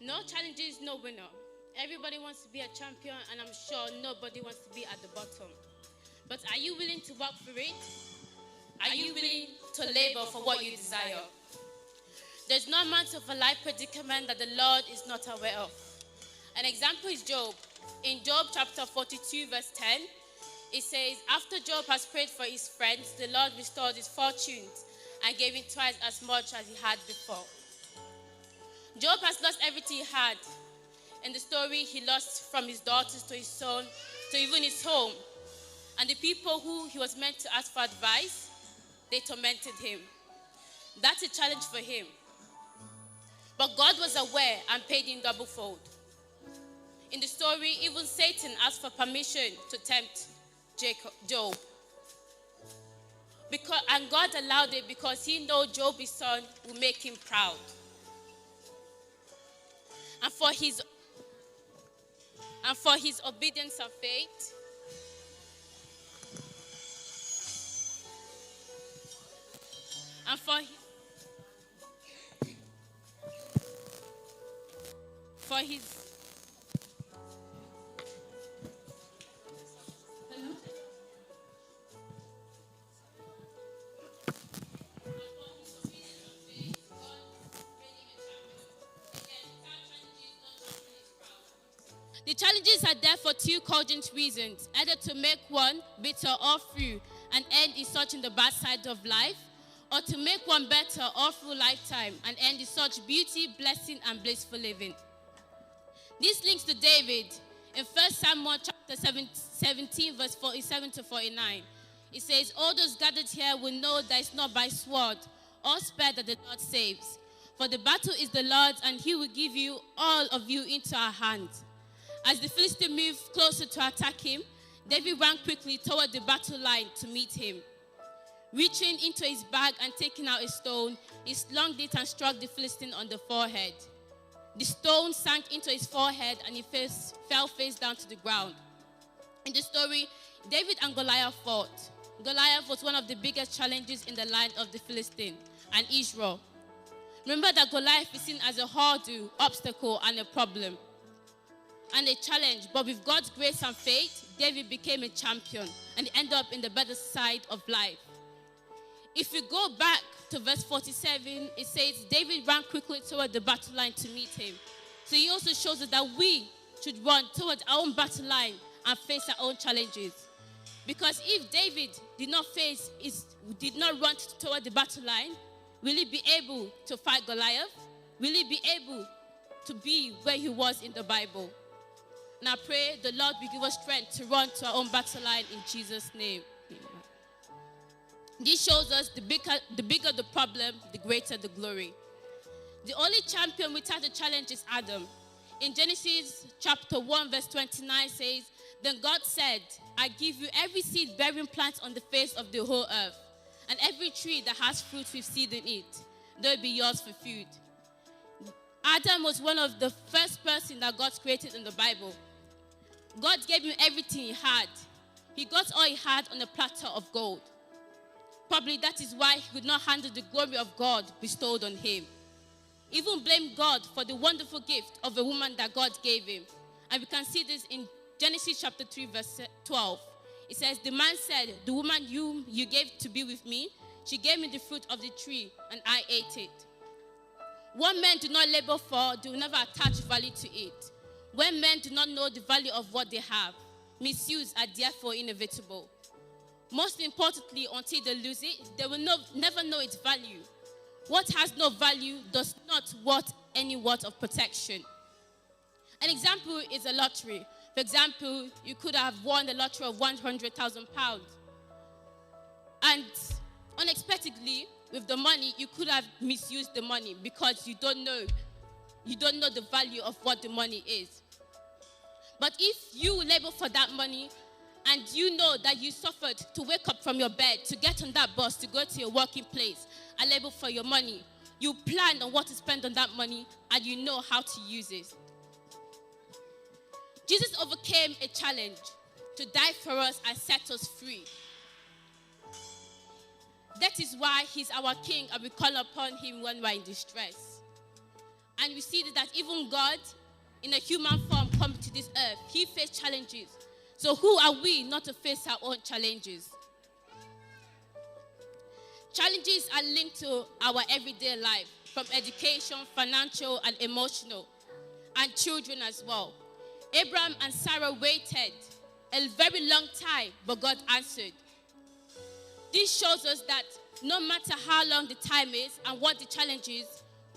No challenges, no winner. Everybody wants to be a champion, and I'm sure nobody wants to be at the bottom. But are you willing to work for it? Are you willing to labor for what you desire? There's no amount of a life predicament that the Lord is not aware of. An example is Job. In Job chapter 42, verse 10, it says, after Job has prayed for his friends, the Lord restored his fortunes and gave him twice as much as he had before. Job has lost everything he had. In the story, he lost from his daughters to his son to even his home. And the people who he was meant to ask for advice, they tormented him. That's a challenge for him. But God was aware and paid him double fold. In the story, even Satan asked for permission to tempt Job. And God allowed it because he knew Job, his son, would make him proud. And for his obedience and faith, and for his The challenges are there for two cogent reasons, either to make one bitter or through and end in such in the bad side of life, or to make one better all through lifetime and end in such beauty, blessing, and blissful living. This links to David in 1 Samuel chapter 17, verse 47 to 49. It says, all those gathered here will know that it's not by sword or spear that the Lord saves. For the battle is the Lord's, and he will give you, all of you, into our hands. As the Philistine moved closer to attack him, David ran quickly toward the battle line to meet him. Reaching into his bag and taking out a stone, he slung it and struck the Philistine on the forehead. The stone sank into his forehead and he fell face down to the ground. In the story, David and Goliath fought. Goliath was one of the biggest challenges in the line of the Philistine and Israel. Remember that Goliath is seen as a hurdle, obstacle, and a problem, and a challenge, but with God's grace and faith, David became a champion and ended up in the better side of life. If we go back to verse 47, it says, David ran quickly toward the battle line to meet him. So he also shows us that we should run toward our own battle line and face our own challenges. Because if David did not run toward the battle line, will he be able to fight Goliath? Will he be able to be where he was in the Bible? And I pray the Lord will give us strength to run to our own battle line in Jesus' name. Amen. This shows us the bigger the problem, the greater the glory. The only champion without a challenge is Adam. In Genesis chapter 1 verse 29 says, then God said, I give you every seed-bearing plant on the face of the whole earth, and every tree that has fruit with seed in it, though it be yours for food. Adam was one of the first person that God created in the Bible. God gave him everything he had. He got all he had on a platter of gold. Probably that is why he could not handle the glory of God bestowed on him. Even blamed God for the wonderful gift of a woman that God gave him. And we can see this in Genesis chapter 3 verse 12. It says, the man said, the woman you gave to be with me, she gave me the fruit of the tree and I ate it. What men do not labor for, they will never attach value to it. When men do not know the value of what they have, misuse are therefore inevitable. Most importantly, until they lose it, they will never know its value. What has no value does not worth any word of protection. An example is a lottery. For example, you could have won the lottery of £100,000. And unexpectedly, with the money, you could have misused the money because you don't know the value of what the money is. But if you labor for that money and you know that you suffered to wake up from your bed, to get on that bus, to go to your working place and labor for your money, you plan on what to spend on that money and you know how to use it. Jesus overcame a challenge to die for us and set us free. That is why he's our king and we call upon him when we're in distress. And we see that even God, in a human form, come to this earth. He faced challenges. So who are we not to face our own challenges? Challenges are linked to our everyday life, from education, financial, and emotional, and children as well. Abraham and Sarah waited a very long time, but God answered. This shows us that no matter how long the time is and what the challenge is,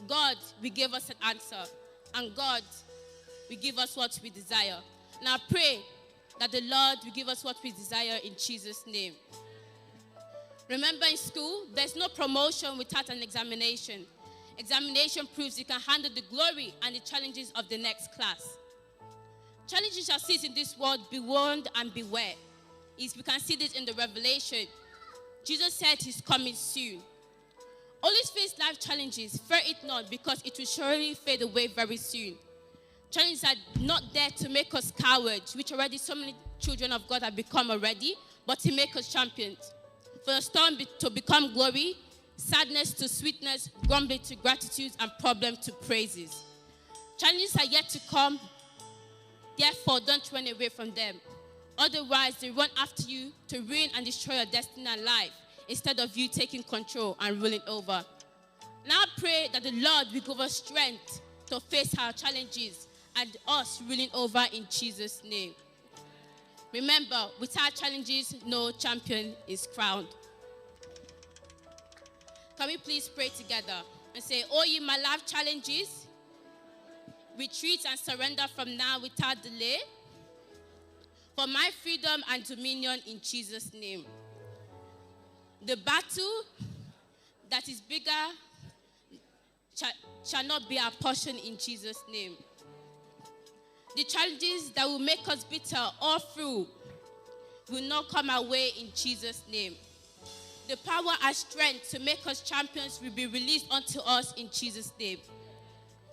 God will give us an answer. And God will give us what we desire. And I pray that the Lord will give us what we desire in Jesus' name. Remember, in school, there's no promotion without an examination. Examination proves you can handle the glory and the challenges of the next class. Challenges shall cease in this world, be warned and beware. We can see this in the Revelation. Jesus said he's coming soon. Always face life challenges, fear it not, because it will surely fade away very soon. Challenges are not there to make us cowards, which already so many children of God have become already, but to make us champions. For the storm to become glory, sadness to sweetness, grumbling to gratitude, and problem to praises. Challenges are yet to come, therefore don't run away from them. Otherwise, they run after you to ruin and destroy your destiny and life, instead of you taking control and ruling over. Now I pray that the Lord will give us strength to face our challenges and us ruling over in Jesus' name. Remember, without challenges, no champion is crowned. Can we please pray together and say, "Oh, ye my life challenges, retreat and surrender from now without delay, for my freedom and dominion in Jesus' name." The battle that is bigger shall not be our portion in Jesus' name. The challenges that will make us bitter all through will not come our way in Jesus' name. The power and strength to make us champions will be released unto us in Jesus' name.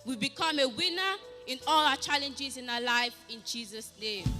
We become a winner in all our challenges in our life in Jesus' name.